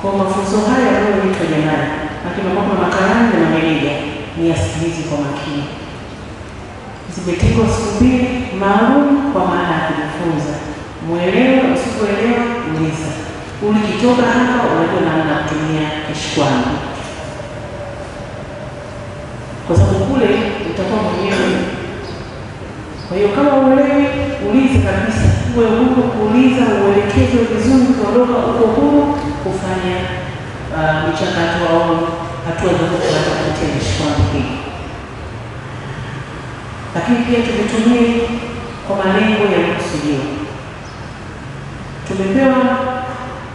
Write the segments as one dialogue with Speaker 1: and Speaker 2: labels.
Speaker 1: Kwa mafunzo haya yanayoitwa jamani, lakini kwa makarani na mameneja ni asikilize kwa makini. Zimetengwa siku 2 maalum kwa maana ya kujifunza. Muelewe, usipoelewa uliza. Ukitoka hapa unajua namna ya kutumia kishkwani. Kwa sababu kule utakuwa mwenyewe. Kwa hiyo kama uelewi, uliza kabisa. Uwe huru kuuliza, uelekezwe vizuri, kuondoka uko huru kufanya michakato au hatua za kufuata kishkwani hii. Lakini pia tuvitumie kwa malengo ya kusudiwa. Tumepewa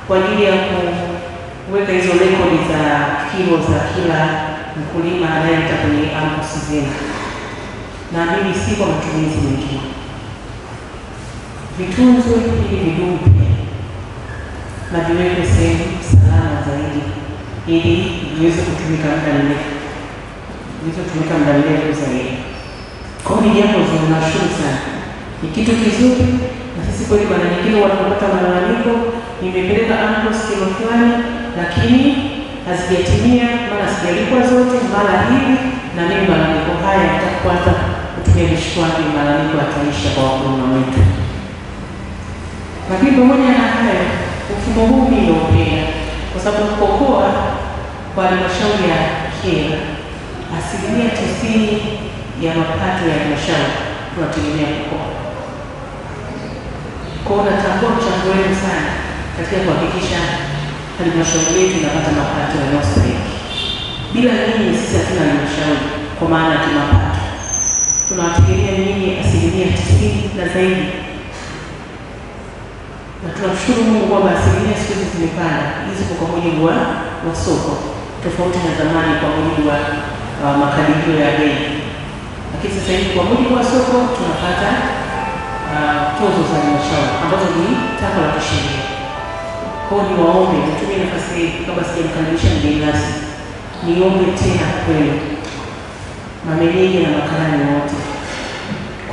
Speaker 1: kwa ajili ya kuweka hizo rekodi za kilo za kila mkulima anayeleta kwenye ambusi zenu. Naamini si kwa matumizi mengine. Vitunzwe ili vidumu pia na viwekwe sehemu salama zaidi ili viweze kutumika muda mrefu zaidi. Kwa hiyo jambo zuri, nashukuru sana. Ni kitu kizuri na sisi kweli bwana nyingine wanapata malalamiko, nimepeleka ambusi kilo fulani lakini hazijatimia, mara sijalipwa zote, mara hivi na mimi malalamiko haya nitakuanza kutumia kishkwani, malalamiko yataisha kwa wakulima wetu. Lakini pamoja na hayo, mfumo huu ninaupenda kwa sababu kokoa kwa halmashauri ya Kyela 90% ya mapato ya halmashauri tunategemea kokoa. Kwa natambua mchango wenu sana katika kuhakikisha halmashauri yetu inapata mapato yanayostahili. Bila nyinyi sisi hatuna halmashauri kwa maana ya mapato. Tunawategemea nyinyi 90% na zaidi. Na tunashukuru Mungu kwamba 90% siku hizi zimepanda. Hizi kwa mujibu wa soko, tofauti na zamani kwa mujibu wa makadirio ya bei. Lakini sasa hivi kwa mujibu wa soko tunapata tozo za halmashauri ambazo ni takwa la kisheria. Kwa hiyo niwaombe, nitumie nafasi hii kabla sijamkaribisha mgeni rasmi, niombe tena kwenu mameneja na makarani wote,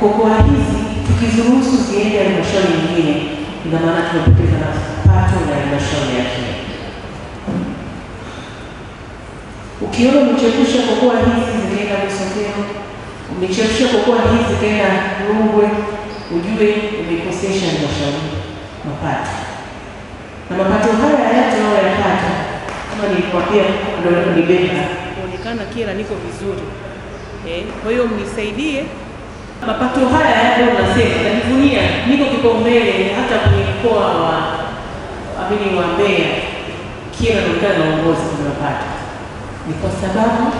Speaker 1: kokoa hizi tukiziruhusu ziende halmashauri nyingine, ina maana tunapoteza mapato ya halmashauri yake. Ukiona umechepusha kokoa hizi zikaenda Busokelo, umechepusha kokoa hizi zikaenda Rungwe, ujue umekosesha halmashauri mapato. Na mapato haya tunayoyapata kama nilikwambia ndio nibeba kuonekana Kyela niko vizuri. Kwa hiyo mnisaidie mapato haya ndio nasema najivunia niko kipaumbele hata kwenye mkoa wa Mbeya. Kyela ndio naongoza kwa mapato. Ni kwa sababu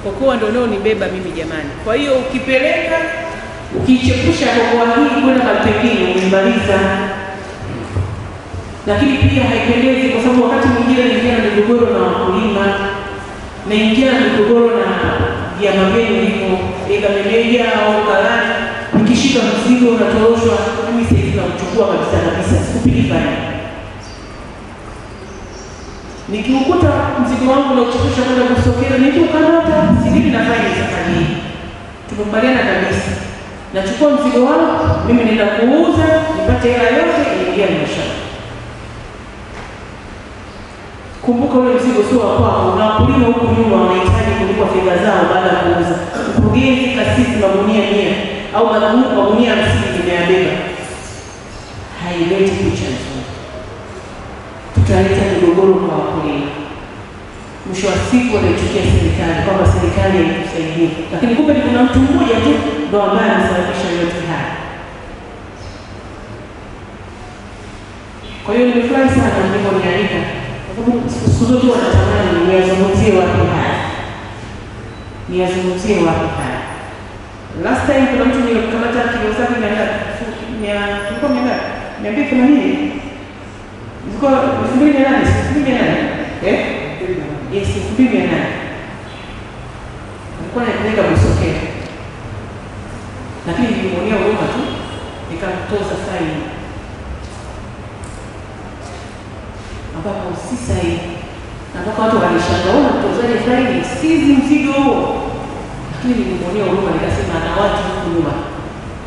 Speaker 1: kokoa ndio leo nibeba mimi jamani. Kwa hiyo ukipeleka ukichepusha kokoa hii kwenda pembeni umemaliza. Lakini pia haipendezi kwa sababu wakati mwingine naingia na migogoro na wakulima, naingia na migogoro na vyama vyenu hivyo, meneja au karani, nikishika mzigo unatoroshwa, mimi sasa nauchukua kabisa, sikupigi faini. Nikiukuta mzigo wangu na uchukisha kwenda Busokelo, nikiukamata silipi na faini safari hii. Tumekubaliana kabisa. Nachukua mzigo wangu, mimi naenda kuuza, nipate hela yote iingie halmashauri. Kumbuka ule mzigo sio wa kwako, na wakulima huko nyuma wanahitaji kulipwa fedha zao baada ya kuuza. Mkurugenzi kasisi magunia 100 au magunia 50 nimeyabeba. Haileti picha nzuri. Tutaleta migogoro kwa wakulima. Mwisho wa siku wanaichukia serikali kwamba serikali haitusaidii. Lakini kumbe kuna mtu mmoja tu ndio ambaye anasababisha yote haya. Kwa hiyo nimefurahi sana mliponialika. Kwa sababu siku zote wanatamani niyazungumzie wapi haya. Last time kuna mtu nilikamata kilo zake 280. Zilikuwa 2008. Yes, 2008. Nilikuwa napeleka Busokelo. Lakini nilimwonea huruma tu, nikamtoza faini. Ambapo si sahihi. Na mpaka watu walishangaa mtozaji faini sizi mzigo huo. Lakini nilimwonea huruma nikasema na watu huko nyuma.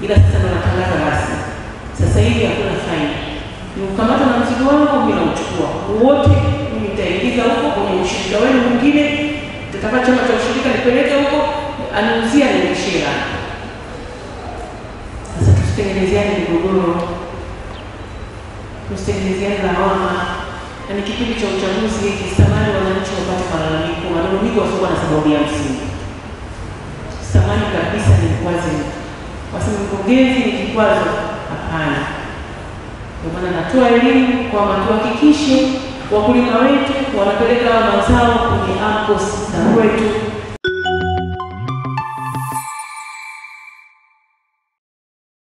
Speaker 1: Ila sasa ndo natangaza rasmi. Sasa hivi hakuna faini. Ukamata na mzigo wangu, mimi nauchukua wote, mimi nitaingiza huko kwenye ushirika wenu mwingine, nitataka chama cha ushirika nipeleke huko, anauzia nirudishie rangi. Sasa tusitengenezeane migogoro, tusitengenezeane lawama. Na ni kipindi cha uchaguzi hiki, sitamani wananchi wapate malalamiko wasiokuwa na sababu ya msingi. Sitamani kabisa ni kikwazo. Wasema mkurugenzi ni kikwazo, hapana. Kwa maana natoa elimu kwamba tuhakikishe wakulima wetu wanapeleka mazao kwenye AMCOS za kwetu